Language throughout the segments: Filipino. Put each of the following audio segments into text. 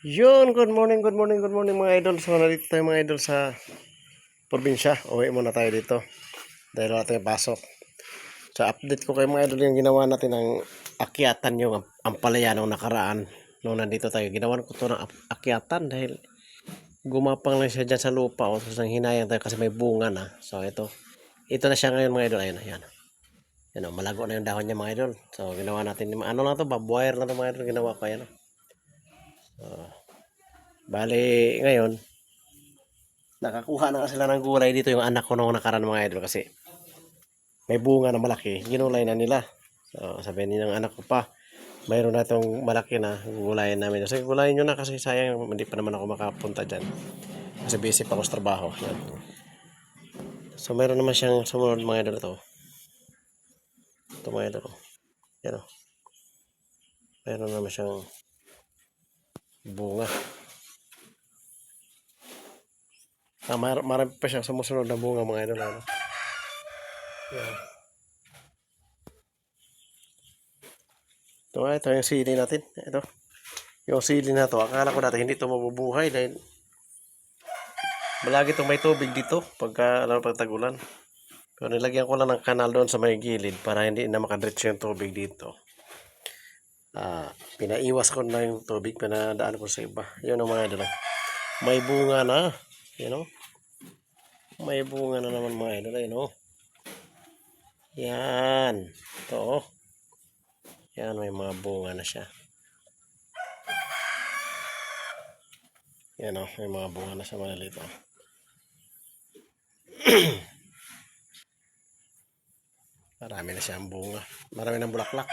Yun, good morning mga idol. So, nandito tayo mga idol sa probinsya. Uwi muna tayo dito dahil wala tayong pasok. So, update ko kayo mga idol yung ginawa natin ng akyatan yung ampalaya nung nakaraan. Nung nandito tayo, ginawan ko to ng akyatan dahil gumapang lang siya dyan sa lupa. O, tapos nang hinayang tayo kasi may bunga na. So, ito na siya ngayon mga idol. Ayun, ayan. Yan, malago na yung dahon niya mga idol. So, ginawa natin, ano na to, wire na to mga idol. Ginawa ko yan. Bali, ngayon, nakakuha na sila ng gulay dito yung anak ko nung nakaraan mga idol kasi may bunga na malaki, ginulay na nila. So, sabihin niya ng anak ko pa, mayroon na itong malaki na gulayan namin. Kasi gulayan nyo na kasi sayang, hindi pa naman ako makapunta dyan. Kasi busy pa ako sa trabaho. Yan. So, mayroon naman siyang sumunod mga idol ito. Ito mga idol. Yan o. Mayroon naman siyang bunga. Marami pa siyang sumusunod na bunga mga idol. Ano? Yan. Ito yung sili natin. Ito. Yung sili na to, akala ko dati hindi ito mabubuhay dahil malagi itong may tubig dito pagka tagulan. Pero nilagyan ko lang ng kanal doon sa may gilid para hindi na makadiretso yung tubig dito. Pinaiwas ko na yung tubig, pinadaan ko sa iba. Yun ang mga idol. May bunga na. You know? May bunga na naman mga idol. You know? Yan. Ito. Yan, may mga bunga na siya. Yan o, may mga bunga na siya malilito. Marami na siyang bunga. Marami ng bulaklak.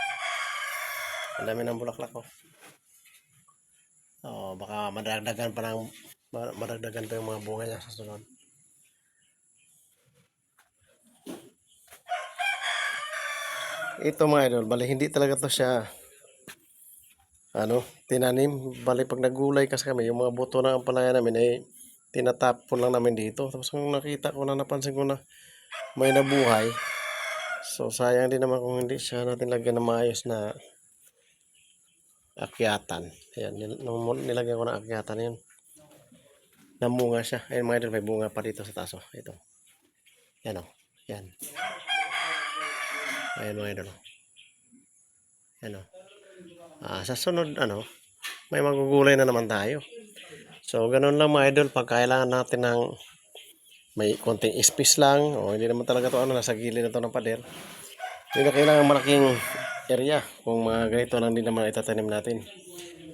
Ang dami ng bulaklak oh. Oh, baka madagdagan pa yung mga bunga niya sa sunod. Ito mga idol, bali hindi talaga to siya tinanim. Bali pag nagulay kasi kami, yung mga buto na ampalaya namin ay tinatapon lang namin dito. Tapos kung nakita ko na, napansin ko na may nabuhay. So sayang din naman kung hindi siya natin lagyan ng maayos na akyatan. Ayan, nilagyan ko ng akyatan yun. Namunga siya. Ayun mga idol, may bunga pa dito sa taso. Ito. Yan o. Yan. Ayun mga idol. Yan o. Sa sunod, may magugulay na naman tayo. So, ganun lang mga idol. Pag kailangan natin ng may konting space lang, o hindi naman talaga to nasa gilid na to ng pader. Hindi na kailangan malaking area kung mga ganito lang din naman itatanim natin.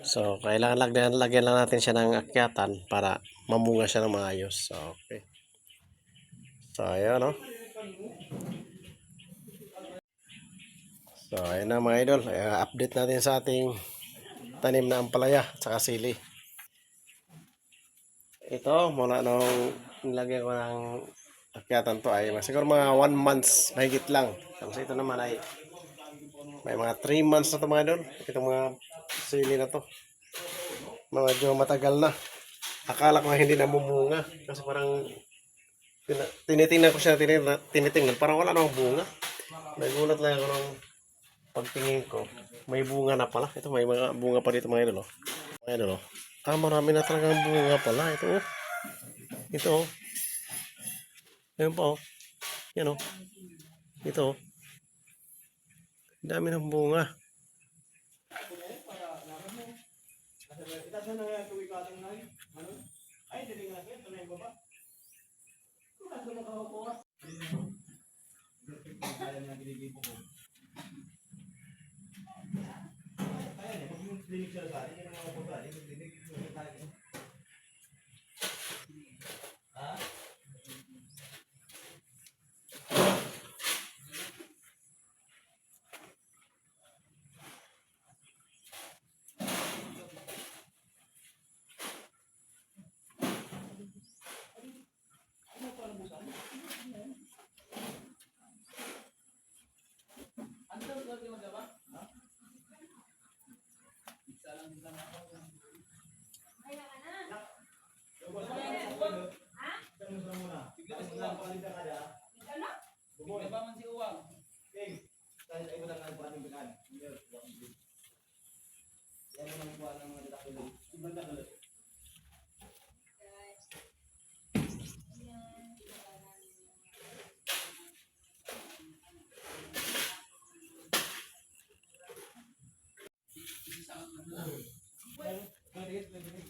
So, kailangan lagyan lang natin siya ng akyatan para mamunga siya ng maayos. So, okay. So, ayan o. So, ayan na mga idol. Update natin sa ating tanim na ampalaya at saka sili. Ito, mula nung nilagyan ko ng akyatan to ay siguro mga 1 month mahigit lang. Tapos ito naman ay may mga 3 months na to mga idol. Itong mga sili na to. Medyo matagal na. Akala ko hindi na mumunga. Kasi parang tinitingnan ko siya, tinitingnan. Parang wala namang bunga. Nagulat lang ako nung pagtingin ko. May bunga na pala. Ito may mga bunga pa dito mga idol. Mga idol. Marami na talagang bunga pala. Ito oh. Ito oh. Ayun pa oh. Yan oh. Ito oh. Dami ng bunga.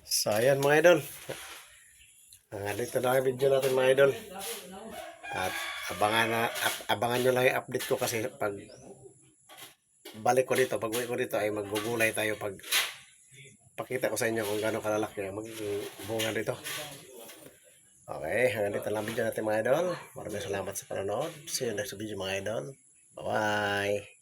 So, ayan mga idol. Dito na ang video natin mga idol. At abangan nyo lang yung update ko kasi pag balik ko dito, pag uwi ko dito ay maggugulay tayo pag pakita ko sa inyo kung gaano kalalaki ang magiging bunga dito. Okay, hanggang dito lang video natin mga idol. Maraming salamat sa panonood. See you next video mga idol. Bye-bye!